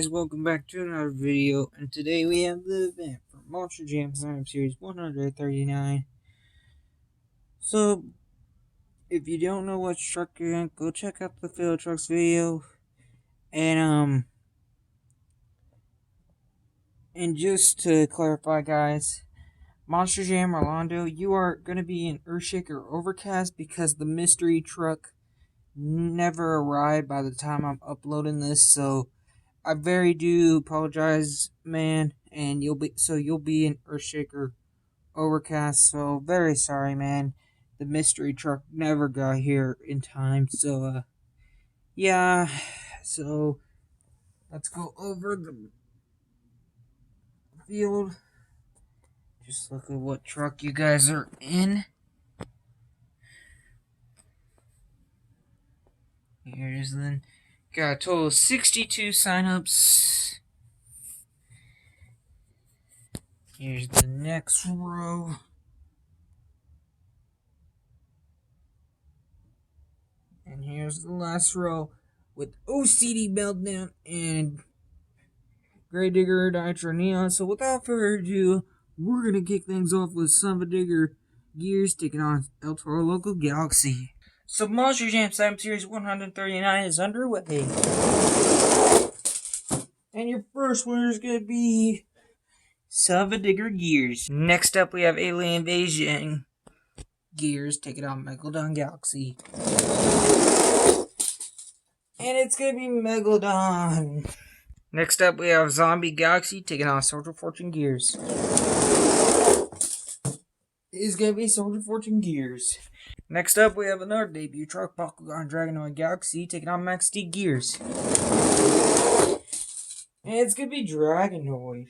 guys, welcome back to another video, and today we have the event for Monster Jam Sign-Up Series 139. So, if you don't know what truck you're in, go check out the Field Trucks video, and just to clarify guys, Monster Jam Orlando, you are going to be in Earthshaker Overcast because the mystery truck never arrived by the time I'm uploading this, so I very do apologize, man, and you'll be in Earthshaker Overcast. So very sorry, man. The mystery truck never got here in time. So yeah. So let's go over the field. Just look at what truck you guys are in. Here's then got a total of 62 signups. Here's the next row. And here's the last row with OCD Meltdown and Gravedigger Nitro Neon. So without further ado, we're going to kick things off with Savadigger Gears taking on El Toro Loco Galaxy. So Monster Jam Sign-Up Series 139 is underway. And your first winner is going to be Savadigger Gears. Next up we have Alien Invasion Gears taking on Megalodon Galaxy. And it's going to be Megalodon. Next up, we have Zombie Galaxy taking on Soldier Fortune Gears. It's going to be Soldier Fortune Gears. Next up, we have another debut truck, Bakugan Dragonoid Galaxy taking on Max D Gears. And it's going to be Dragonoid.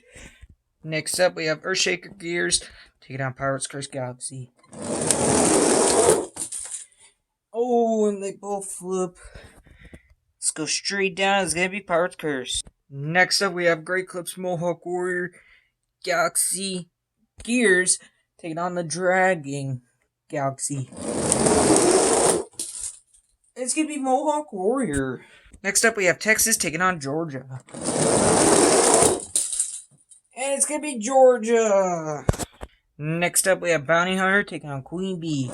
Next up, we have Earthshaker Gears taking on Pirates Curse Galaxy. Oh, and they both flip. Let's go straight down. It's going to be Pirates Curse. Next up, we have Great Clips Mohawk Warrior Galaxy Gears taking on the Dragging Galaxy. It's going to be Mohawk Warrior. Next up, we have Texas taking on Georgia. And it's going to be Georgia. Next up, we have Bounty Hunter taking on Queen Bee.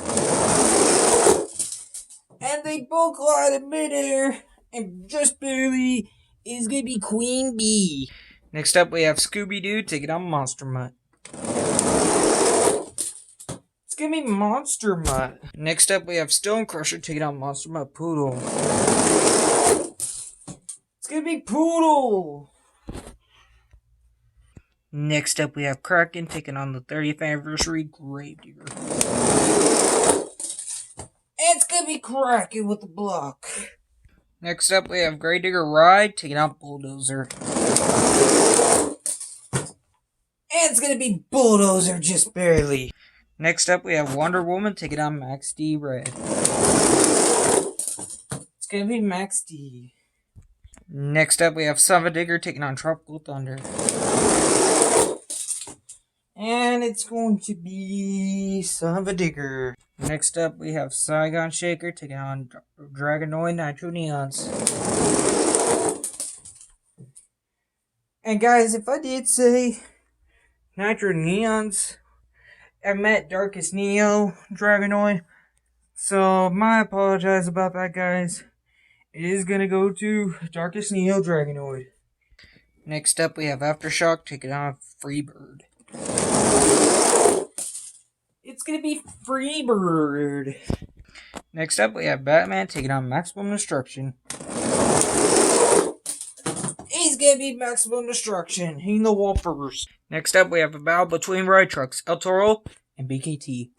And they both collide in midair. And just barely is going to be Queen Bee. Next up, we have Scooby-Doo taking on Monster Mutt. It's going to be Monster Mutt. Next up, we have Stone Crusher taking on Monster Mutt Poodle. It's going to be Poodle. Next up, we have Kraken taking on the 30th Anniversary Gravedigger. It's going to be Kraken with the block. Next up, we have Gravedigger Ride taking out Bulldozer. And it's going to be Bulldozer just barely. Next up, we have Wonder Woman taking on Max D Red. It's going to be Max D. Next up, we have Savadigger taking on Tropical Thunder. And it's going to be Savadigger. Next up, we have Saigon Shaker taking on Dragonoid Nitro Neons. And guys, if I did say Nitro Neons, I meant Darkest Neo Dragonoid. So, my apologize about that, guys. It is going to go to Darkest Neo Dragonoid. Next up, we have Aftershock taking on Freebird. It's going to be Freebird. Next up, we have Batman taking on Maximum Destruction. He's going to be Maximum Destruction. He the Whoppers. Next up, we have a battle between ride trucks, El Toro and BKT.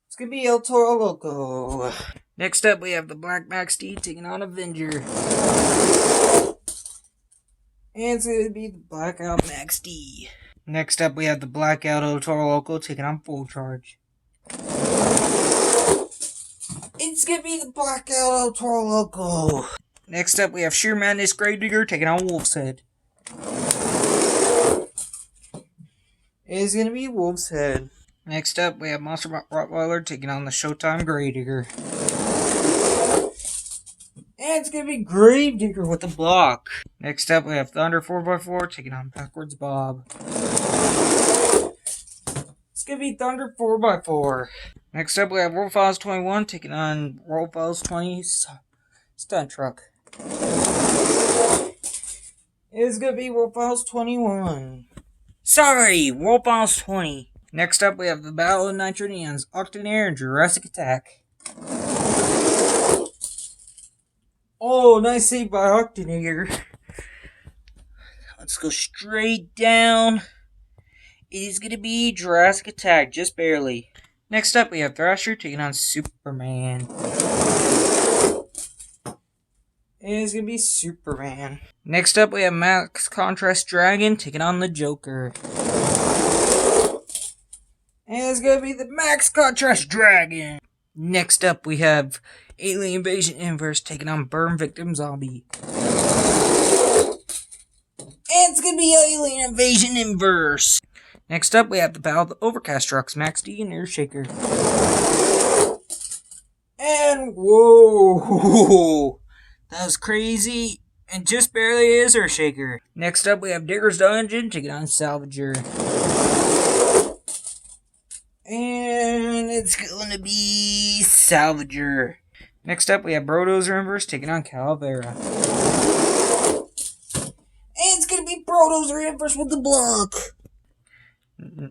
It's going to be El Toro Loco. Next up, we have the Black Max D taking on Avenger. And it's going to be the Blackout Max D. Next up, we have the Blackout El Toro Loco taking on Full Charge. It's going to be the Blackout El Toro Loco. Next up, we have Sheer Madness Gravedigger taking on Wolf's Head. It's going to be Wolf's Head. Next up, we have Monster Rottweiler taking on the Showtime Gravedigger. And it's gonna be Gravedigger with the block. Next up, we have Thunder 4x4 taking on Backwards Bob. It's gonna be Thunder 4x4. Next up, we have World Files 21 taking on World Files 20 Stunt Truck. It's gonna be World Files 21. Sorry, World Files 20. Next up, we have the Battle of Nitro Neons, Octonair and Jurassic Attack. Oh, nice save by Octonair. Let's go straight down. It is going to be Jurassic Attack, just barely. Next up, we have Thrasher taking on Superman. It is going to be Superman. Next up, we have Max Contrast Dragon taking on the Joker. And it's going to be the Max Contrast Dragon. Next up, we have Alien Invasion Inverse taking on Burn Victim Zombie. And it's going to be Alien Invasion Inverse. Next up, we have the Battle of the Overcast Trucks, Max D and Earthshaker. And whoa, that was crazy. And just barely is Earthshaker. Next up, we have Digger's Dungeon taking on Salvager. And it's going to be Salvager. Next up, we have Brodozer Inverse taking on Calavera. And it's going to be Brodozer Inverse with the block.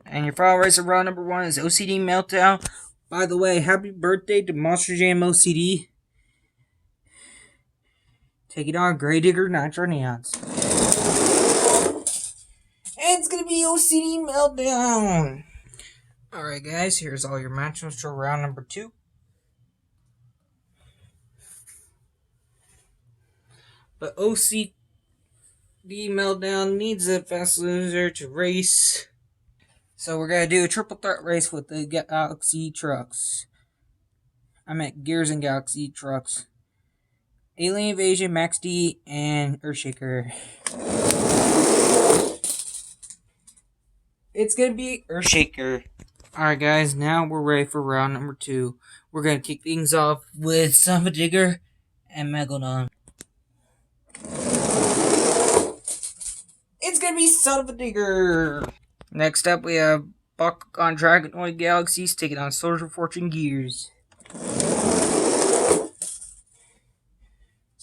And your final racer round number 1 is OCD Meltdown. By the way, happy birthday to Monster Jam OCD. Taking on Gravedigger Nitro Neons. And it's going to be OCD Meltdown. Alright guys, here's all your matchups for round number 2. But OCD Meltdown needs a fast loser to race. So we're going to do a triple threat race with the Galaxy trucks. I meant Gears and Galaxy trucks. Alien Invasion, Max D, and Earthshaker. It's going to be Earthshaker. Alright guys, now we're ready for round number 2. We're going to kick things off with Son of a Digger and Megalodon. It's going to be Son of a Digger. Next up, we have Bakugan Dragonoid Galaxies taking on Soldier Fortune Gears. It's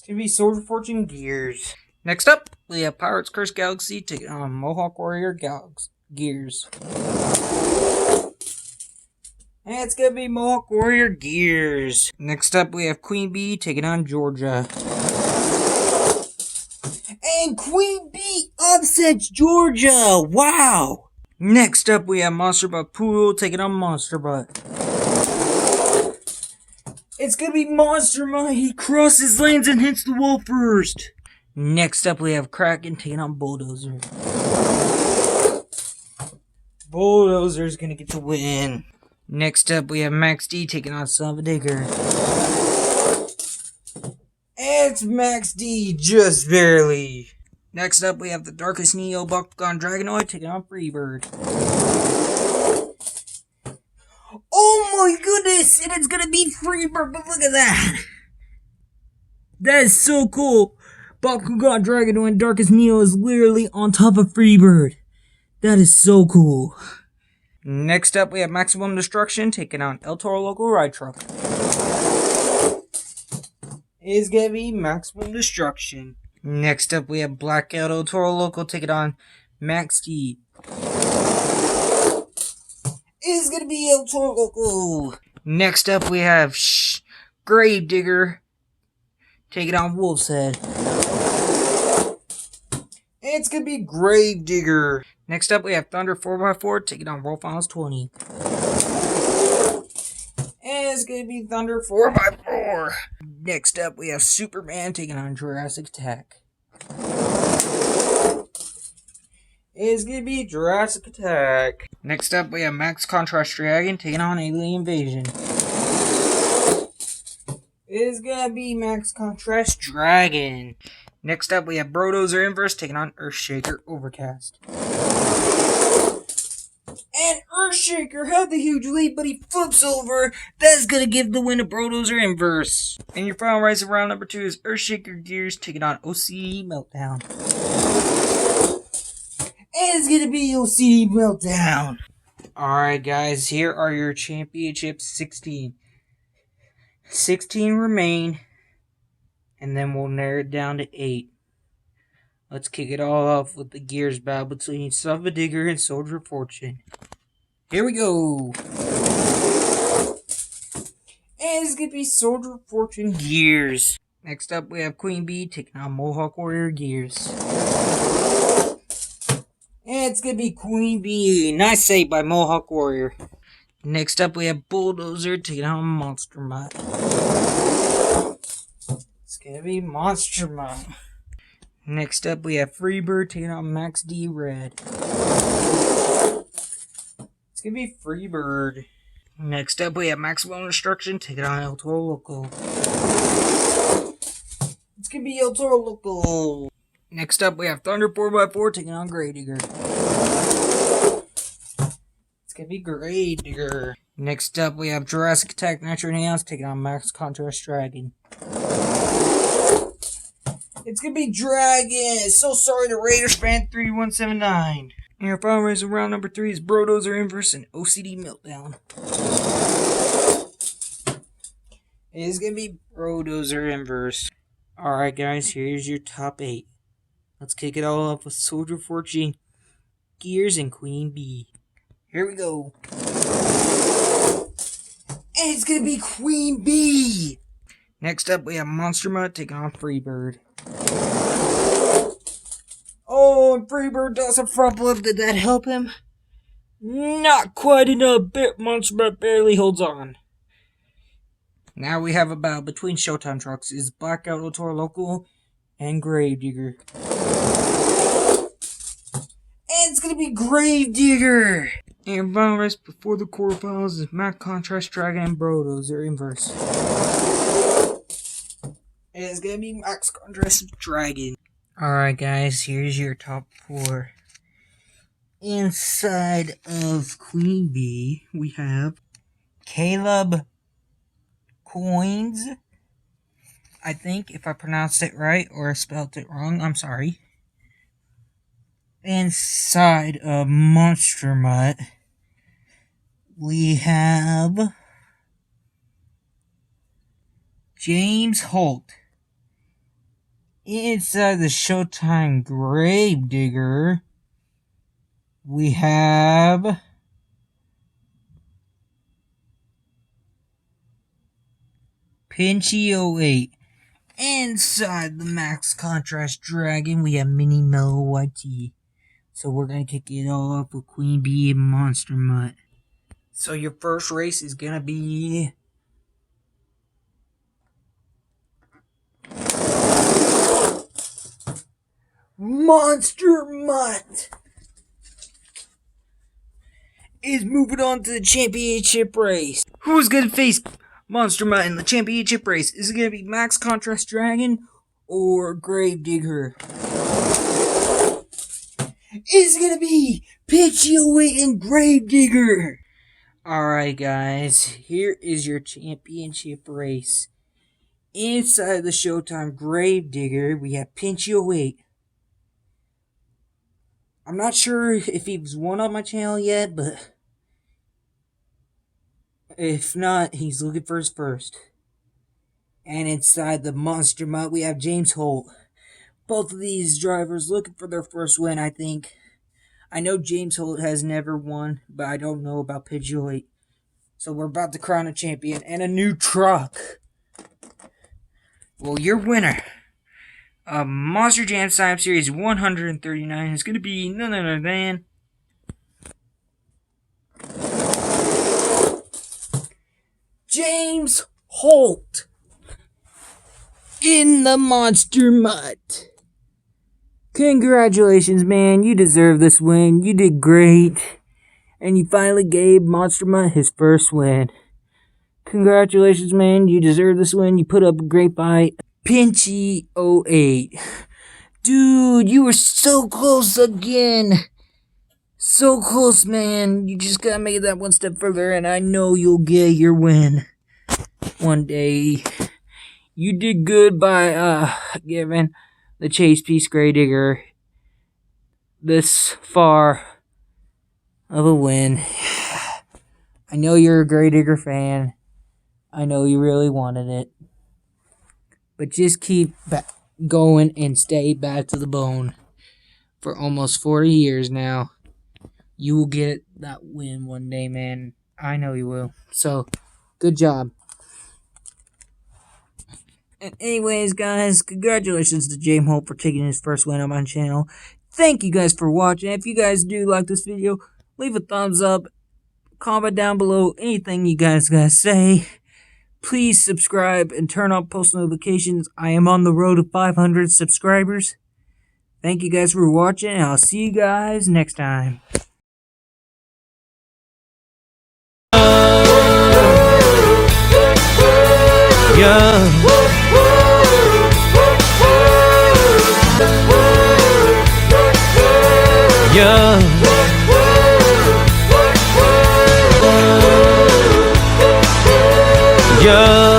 going to be Soldier Fortune Gears. Next up, we have Pirates Curse Galaxy taking on Mohawk Warrior Gears. And it's going to be Mohawk Warrior Gears. Next up, we have Queen Bee taking on Georgia. And Queen Bee upsets Georgia! Wow! Next up, we have Monster Butt Poodle taking on Monster Butt. It's gonna be Monster Butt. He crosses lanes and hits the wall first. Next up, we have Kraken taking on Bulldozer. Bulldozer's gonna get the win. Next up, we have Max D taking on Son of a Digger. It's Max D, just barely. Next up, we have the Darkest Neo Bakugan Dragonoid taking on Freebird. Oh my goodness! And it's gonna be Freebird, but look at that! That is so cool! Bakugan Dragonoid Darkest Neo is literally on top of Freebird. That is so cool. Next up, we have Maximum Destruction taking on El Toro Loco Ride Truck. It's gonna be Maximum Destruction. Next up, we have Blackout El Toro Loco taking on Max D. It's gonna be El Toro Loco. Next up, we have Gravedigger taking on Wolf's Head. It's gonna be Gravedigger. Next up, we have Thunder 4x4 taking on World Finals 20. And it's gonna be Thunder 4x4. Next up, we have Superman taking on Jurassic Attack. It's gonna be Jurassic Attack. Next up, we have Max Contrast Dragon taking on Alien Invasion. It's gonna be Max Contrast Dragon. Next up, we have Brodozer Inverse taking on Earthshaker Overcast. And Earthshaker had the huge lead, but he flips over. That's gonna give the win to Brodozer Inverse. And your final race of round number 2 is Earthshaker Gears taking on OCD Meltdown. And it's gonna be OCD Meltdown. Alright guys, here are your championships 16. 16 remain, and then we'll narrow it down to 8. Let's kick it all off with the Gears battle between Son of a Digger and Soldier of Fortune. Here we go! And it's gonna be Soldier of Fortune Gears. Next up, we have Queen Bee taking on Mohawk Warrior Gears. And it's gonna be Queen Bee. Nice save by Mohawk Warrior. Next up, we have Bulldozer taking on Monster Mutt. It's gonna be Monster Mutt. Next up, we have Freebird taking on Max D Red. It's gonna be Freebird. Next up, we have Maximum Destruction taking on El Toro Loco. It's gonna be El Toro Loco. Next up, we have Thunder 4x4 taking on Gravedigger. It's gonna be Gravedigger. Next up, we have Jurassic Attack Nitro Neons taking on Max Contrast Dragon. It's gonna be Dragon. So sorry to Raiders fan 3179. And your final race of round number 3 is Brodozer Inverse and OCD Meltdown. It is gonna be Brodozer Inverse. Alright guys, here's your top 8. Let's kick it all off with Soldier of Fortune, Gears, and Queen Bee. Here we go. And it's gonna be Queen Bee. Next up, we have Monster Mutt taking on Freebird. Oh, and Freebird does a front flip. Did that help him? Not quite enough. Monster Mutt barely holds on. Now we have a battle between Showtime trucks. Is Blackout El Toro Loco and Gravedigger. And it's gonna be Gravedigger. And final race before the quarterfinals is Max Contrast Dragon and Brodozer Inverse. And it's gonna be Max Contrast Dragon. Alright guys, here's your top 4. Inside of Queen Bee, we have Caleb Coins. I think, if I pronounced it right or spelled it wrong, I'm sorry. Inside of Monster Mutt, we have James Holt. Inside the Showtime Gravedigger, we have Pinchy 08. Inside the Max Contrast Dragon, we have Mini Mellow YT. So we're going to kick it all up with Queen Bee and Monster Mutt. So your first race is going to be Monster Mutt is moving on to the championship race. Who's going to face Monster Mutt in the championship race? Is it going to be Max Contrast Dragon or Gravedigger? Is it going to be Pinchy 08 and Gravedigger? Alright guys, here is your championship race. Inside the Showtime Gravedigger, we have Pinchy 08. I'm not sure if he's won on my channel yet, but if not, he's looking for his first. And inside the Monster Mutt, we have James Holt. Both of these drivers looking for their first win, I think. I know James Holt has never won, but I don't know about Pinchy 08. So we're about to crown a champion and a new truck. Well, your winner of Monster Jam Sign Up Series 139 is going to be none other than James Holt in the Monster Mutt. Congratulations, man. You deserve this win. You did great. And you finally gave Monster Mutt his first win. Congratulations, man. You deserve this win. You put up a great fight. Pinchy 08. Dude, you were so close again. So close, man. You just gotta make it that one step further, and I know you'll get your win one day. You did good by giving the chase piece Gravedigger this far of a win. I know you're a Gravedigger fan. I know you really wanted it. But just keep going and stay back to the bone. For almost 40 years now, you will get that win one day, man. I know you will. So, good job. And anyways, guys, congratulations to James Holt for taking his first win on my channel. Thank you guys for watching. If you guys do like this video, leave a thumbs up. Comment down below anything you guys gotta say. Please subscribe and turn on post notifications. I am on the road to 500 subscribers. Thank you guys for watching, and I'll see you guys next time. Yeah. Yeah.